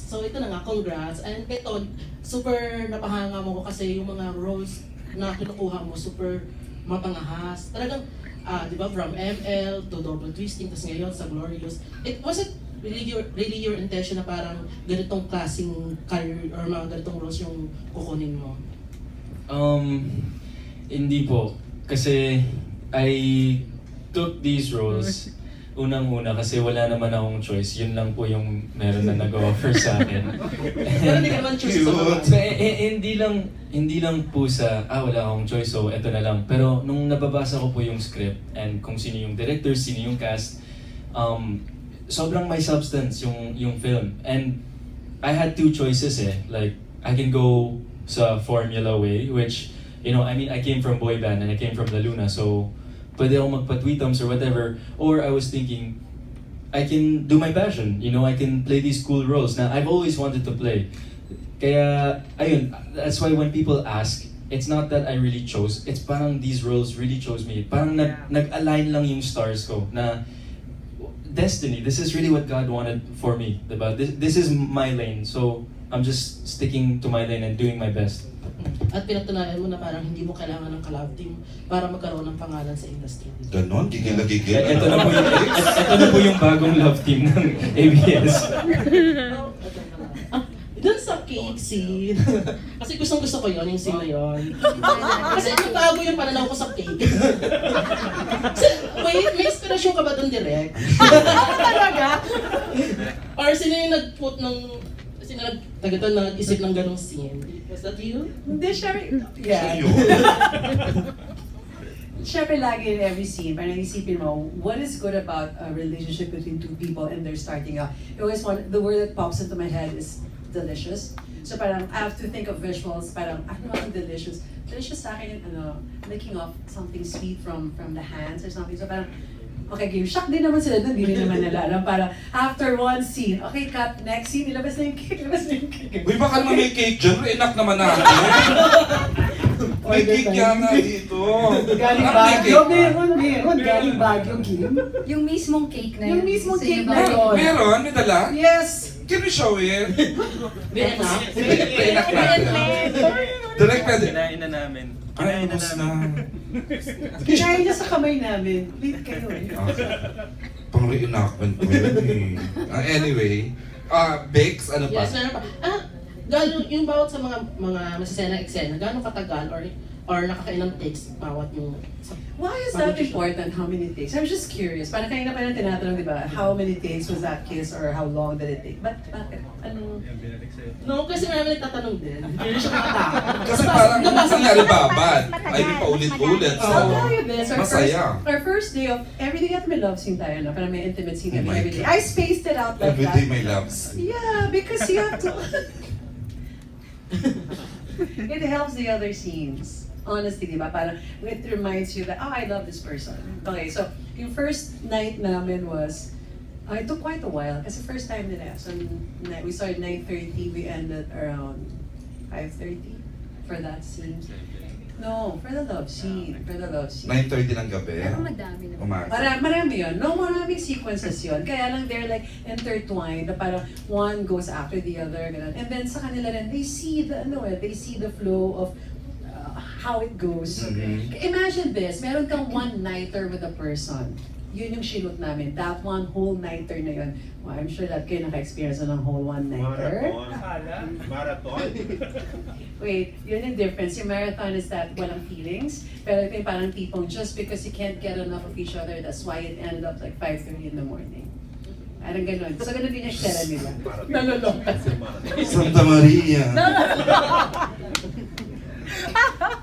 So ito na nga, congrats. And kay Ton, super napahanga mo ko kasi yung mga roles na kinukuha mo, super mapangahas. Talagang, di ba, from ML to double twisting, tapos ngayon sa Glorious. Was it really your intention na parang ganitong klaseng career or mga ganitong roles yung kukunin mo? Hindi po. Kasi I took these roles unang-una kasi wala naman akong choice. Yun lang po yung meron na nag-offer sa akin. Pero hindi ka naman choose sa mga. Hindi lang po sa, wala akong choice, so eto na lang. Pero nung nababasa ko po yung script and kung sino yung director, sino yung cast, sobrang may substance yung film. And I had two choices Like, I can go sa formula way, which, I came from boy band and I came from La Luna, so pwede ako magpa-tweetums or whatever. Or I was thinking, I can do my passion, I can play these cool roles na I've always wanted to play. Kaya, ayun, that's why when people ask, it's not that I really chose, it's parang these roles really chose me. Parang nag-align lang yung stars ko na destiny, this is really what God wanted for me, diba? This is my lane, so I'm just sticking to my lane and doing my best. At pinatunayan mo na parang hindi mo kailangan ng collab team para magkaroon ng pangalan sa industry. Ganon, gigil na gigil. Ito na po yung bagong love team ng ABS. Doon sa cake scene, kasi gustong-gusto ko yun, yung scene na yun. Kasi bago yung pananaw ko sa cake. Wait, may inspirasyon ka ba doon direct? Talaga? Or sino yung nag-put ng, sino nag-isip ng ganong scene? Was that you? Hindi, syempre, yeah. Syempre lagi in every scene, parang isipin mo, what is good about a relationship between two people and they're starting out? I always want, the word that pops into my head is delicious. So parang I have to think of visuals, parang ano ang delicious? Delicious sa akin yung making of something sweet from the hands or something. So parang, okay, game. Shock din naman sila doon, hindi naman nila alam. Para after one scene, okay, cut, next scene, ilabas na yung cake, ilabas na yung cake. Uy, baka naman may cake dyan, enak naman natin. May cake yan na dito. Galing Baguio, meron, galing Baguio, Kim. Yung mismong cake na yun. Yung mismong Sa cake iba. na yun. Meron? May dala? Yes! Can we show it? Enak? Enak natin. Direct pwede. Kinain na namin. Ay, ubos na. Kinain niya sa kamay namin. Late kayo eh. Pang reenactment ko yun Anyway, Bex, ano pa? Yes, meron pa. Gano'n, yung bawat sa mga masasena-eksena, gano'ng katagal or nakakailang takes bawat yung... Why is that important, how many takes? I'm just curious. Parang kanina pa nang tinatanong, di ba, how many takes was that kiss or how long did it take? Bakit? Anong... No, kasi marami nagtatanong din. Hindi rin siya makatakot. Kasi parang nangyari babad. Ay, may paulit-ulit. So, I'll tell you this, masaya. Our first day of, everyday at may love scene tayo na, parang may intimate scene Oh kami my everyday. God. I spaced it out like Everyday that. my loves. Yeah, because you have to... It helps the other scenes. Honestly, di ba? Parang it reminds you that, I love this person. Okay, so yung first night namin was, it took quite a while kasi first time nila. So we started 9:30, we ended around 5:30 for that scene. No, for the love scene. 9:30 ng gabi. Pero madami na. Umaga. Marami yun. No, maraming sequences yun. Kaya lang they're like intertwined. Na parang one goes after the other. Ganun. And then sa kanila rin, they see the flow of how it goes. Mhm. Imagine this, meron kang one-nighter with a person. Yun yung shoot namin. That one whole nighter na yun. Well, I'm sure that kayo naka-experience na ng whole one-nighter. Marathon. Wait, yun yung difference. Yung marathon is that walang feelings. Pero ito yung parang tipong just because you can't get enough of each other, that's why it ended up like 5:30 in the morning. Parang ganun. So ganun din yung stela nila. Nalolokas. Santa Maria.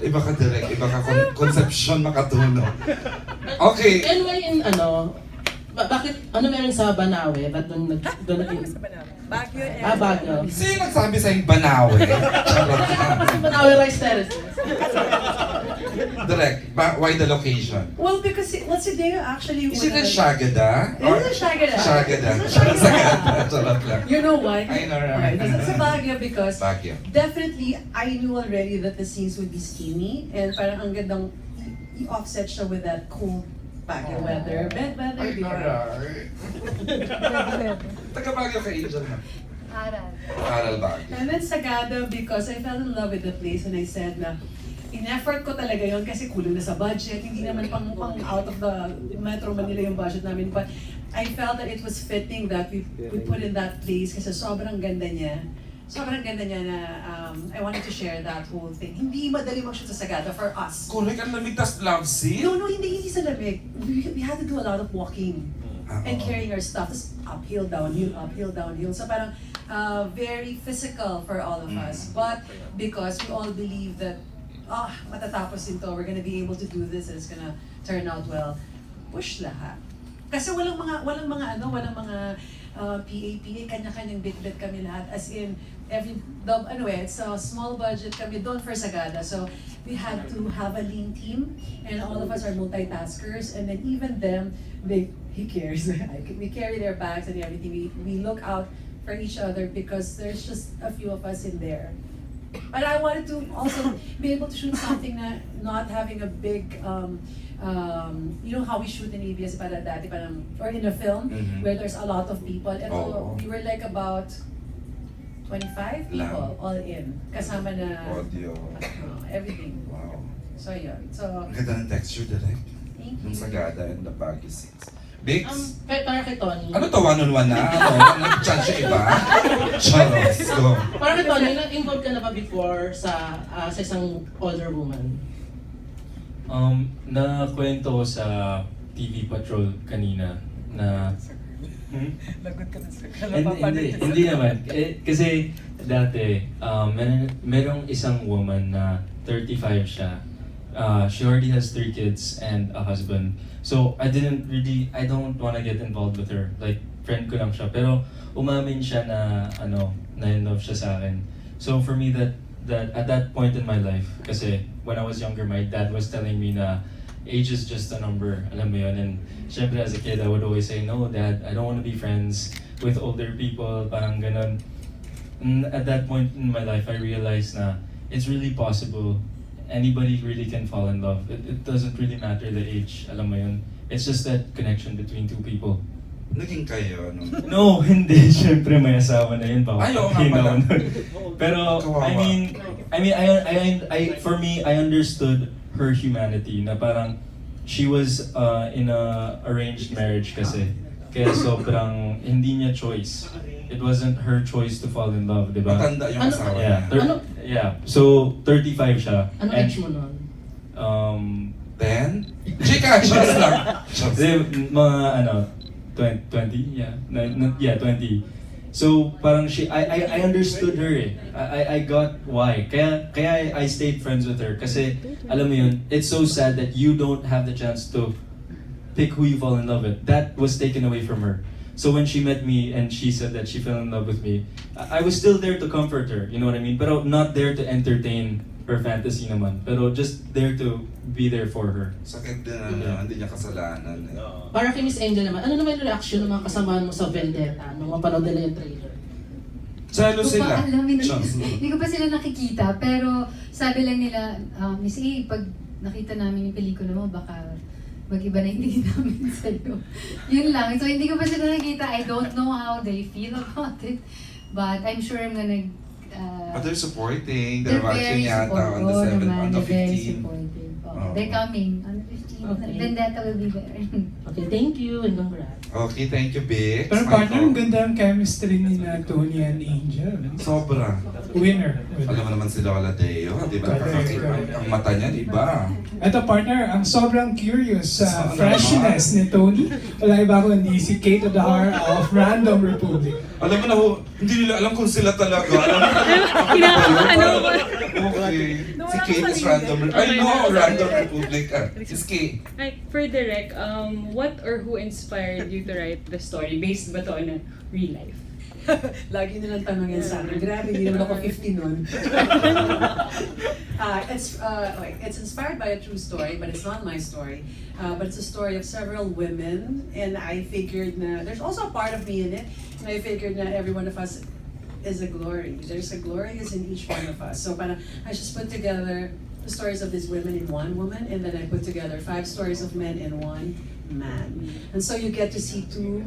Iba ka direct, iba ka conception makatuno. Okay. And why in bakit, meron sa Banawe? Ba't doon naging... Baguio and... Baguio. Sino nagsabi sa'yo Banawe? Charot lang. Kasi Banawe Rice Terraces. Direct, why the location? Well, because what's the day actually... Is it in Shagada? It is in Shagada. Shagada. Shagada. Charot lang. You know why? I know, right? Sa Baguio because Baguio. definitely I knew already that the scenes would be steamy and parang ang gandang i-offset siya with that cool Baguio weather. Bad weather, Ay, di ba? naray. Taga Baguio ka, Angel na. Aral. Aral bagay. And then Sagada, because I fell in love with the place and I said na in-effort ko talaga yon kasi kulang na sa budget, hindi naman pang out of the Metro Manila yung budget namin, but I felt that it was fitting that we put in that place kasi sobrang ganda niya. Sobrang ganda niya na I wanted to share that whole thing. Hindi madali mag-shoot sa Sagada for us. Correct, ang lamig tas love scene. No, hindi sa lamig. We had to do a lot of walking and carrying our stuff. Tapos uphill, downhill. So parang very physical for all of us. But because we all believe that matatapos din to, we're gonna be able to do this and it's gonna turn out well, push lahat. Kasi walang mga PA, kanya-kanyang bit-bit kami lahat. As in, it's a small budget kami doon for Sagada. So we had to have a lean team and all of us are multitaskers and then even them, he cares. We carry their bags and everything. We look out for each other because there's just a few of us in there. But I wanted to also be able to shoot something na not having a big, you know how we shoot in ABS or in a film where there's a lot of people. And so we were like about 25 people all in. Kasama na Audio. everything. Wow. So yun. So, Ang ganda ng texture direct. thank Nung you. Sagada and the Baguio scenes. Biggs? Para kay Tony. Ano to, one-on-one na? Nag-chat siya iba? Charos, go. Para kay Tony, na-involve ka na ba before sa isang older woman? Nakwento ko sa TV Patrol kanina na Lagot ka na sa hindi naman. Kasi dati, merong isang woman na 35 siya. She already has 3 kids and a husband. So I don't wanna get involved with her. Like, friend ko lang siya. Pero umamin siya na in love siya sa akin. So for me, that at that point in my life, kasi when I was younger, my dad was telling me na age is just a number, alam mo yun. And syempre as a kid, I would always say, no dad, I don't want to be friends with older people, parang ganun. And at that point in my life, I realized na it's really possible. Anybody really can fall in love. It doesn't really matter the age, alam mo yun. It's just that connection between 2 people. Naging kayo, no? No, hindi. Syempre may asawa na yun. Baka Ay, oo nga hinaw pala. nun. Pero, Kawawa. for me, I understood her humanity na parang she was in a arranged marriage kasi. Kaya sobrang hindi niya choice. It wasn't her choice to fall in love, di ba? Matanda yung Ano- asawa Yeah, niya. yeah. So, 35 siya. Anong And, age mo nun? 10? Chika, chika lang. Kasi mga 20, yeah. 20. So parang I understood her eh. I got why. Kaya I stayed friends with her kasi alam mo yun, it's so sad that you don't have the chance to pick who you fall in love with. That was taken away from her. So when she met me and she said that she fell in love with me, I was still there to comfort her, you know what I mean? Pero not there to entertain her fantasy naman. Pero just there to be there for her. Sakit din na, hindi niya kasalanan. Eh. Para kay Miss Angel naman, ano naman yung reaction ng mga kasamahan mo sa Vendetta nung mapanood nila yung trailer? Salo Hindi ko sila. pa alam, Chance. hindi ko pa sila nakikita, pero sabi lang nila, Miss A, pag nakita namin yung pelikula mo, baka mag-iba na yung tingin namin sa'yo. Yun lang. So hindi ko pa sila nakikita. I don't know how they feel about it. But I'm sure I'm gonna... But they're supporting. They're watching very yata on the 7th, on the They're very 15th. supportive. Oo. They're coming on the 15th. Okay. Vendetta will be there. Okay, thank you and congrats. Okay, thank you, Bix. Pero partner, Michael. ang ganda ang chemistry ni na Tony and Angel. Sobra. Winner. Alam mo naman si Lola Deo, di ba? Correct, Nakakaiba. correct. Ang mata niya, di ba? Ito partner, ang sobrang curious sa Sana freshness ni Tony. Wala iba kundi si Kate Adahar of Random Republic. Alam mo na, hindi nila alam kung sila talaga. Alam mo, Ano ba? Okay. Si Kate is Random. I know, Random Republic. Si Kate. Like, for direct, what or who inspired you to write the story? Based ba to on a real life? Lagi nilang tanong yan sa akin. Grabe, hindi naman ako 50 nun. It's inspired by a true story, but it's not my story. But it's a story of several women, and I figured na there's also a part of me in it, and I figured na every one of us is a glory. There's a glory is in each one of us. So parang I just put together the stories of these women in one woman, and then I put together 5 stories of men in one man. And so you get to see two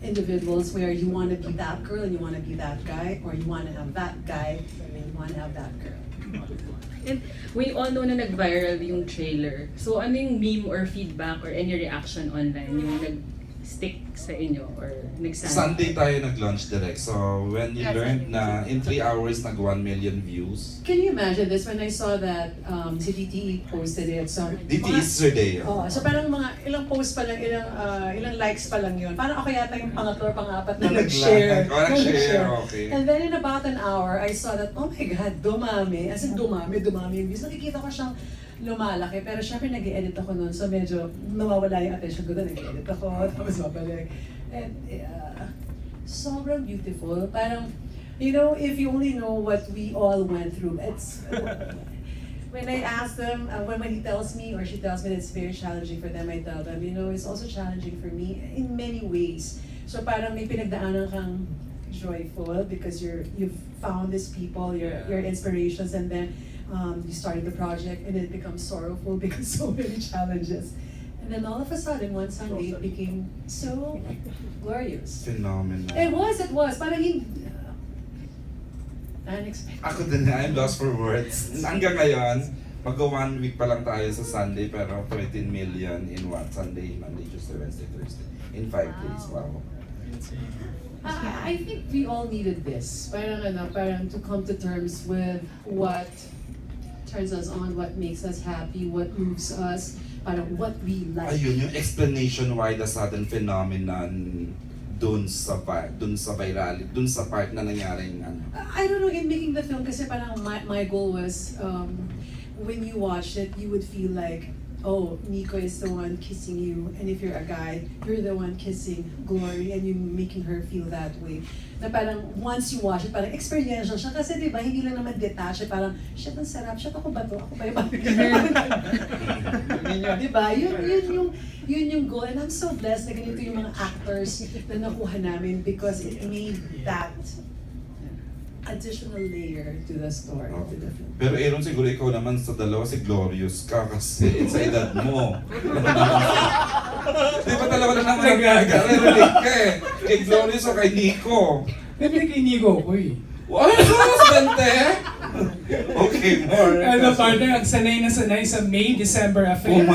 individuals where you want to be that girl and you want to be that guy, or you want to have that guy and you want to have that girl. And we all know na nag-viral yung trailer. So ano yung meme or feedback or any reaction online yung nag-stick sa inyo or nagsabi? Sunday tayo nag-launch direct. So when you learned na in 3 hours nag 1 million views. Can you imagine this when I saw that si DTE posted it? So, DT yesterday. oh, so parang mga ilang posts pa lang, ilang likes pa lang yun. Parang ako yata yung pangatlo or pang-apat na nag-share. Nag-share, okay. And then in about an hour, I saw that, oh my God, dumami. As in dumami yung views. Nakikita ko siyang lumalaki. Pero syempre nag-edit ako nun. So medyo nawawala yung attention ko doon. Nag-edit ako, tapos mabalik. And sobrang beautiful. Parang, you know, if you only know what we all went through, it's... When I ask them, when he tells me or she tells me that it's very challenging for them, I tell them, you know, it's also challenging for me in many ways. So parang may pinagdaanan kang joyful because you've found these people, your inspirations, and then you started the project and it becomes sorrowful because so many challenges. And then all of a sudden, one Sunday, it became so glorious. Phenomenal. It was. Parang unexpected. Ako din, I'm lost for words. Hanggang ngayon, mag-1 week pa lang tayo sa Sunday, pero 13 million in what? Sunday, Monday, Tuesday, Wednesday, Thursday. In 5 days, wow. I think we all needed this. Parang to come to terms with what turns us on, what makes us happy, what moves us, parang what we like. Ayun, yung explanation why the sudden phenomenon dun sa viral, dun sa part na nangyaring ano. I don't know, in making the film, kasi parang my goal was, when you watch it, you would feel like, oh, Nico is the one kissing you, and if you're a guy, you're the one kissing Glory, and you're making her feel that way. Na parang, once you watch it, parang experiential siya, kasi diba, hindi lang naman detached, parang, shit, ang sarap, shit, ako ba to? Ako ba yung diba? Yun yung goal, and I'm so blessed na ganito yung mga actors na nakuha namin because it made that additional layer to the story, to the film. Pero Aaron, siguro ikaw naman sa dalawa si Glorious ka kasi sa edad mo. Di ba dalawa lang naman nag-relate ka eh? Kay Glorious o kay Nico? Hindi kay Nico ko eh. Wow, husband eh? Okay, more. Ano partner, ang sanay na sanay sa May, December affair. Oh my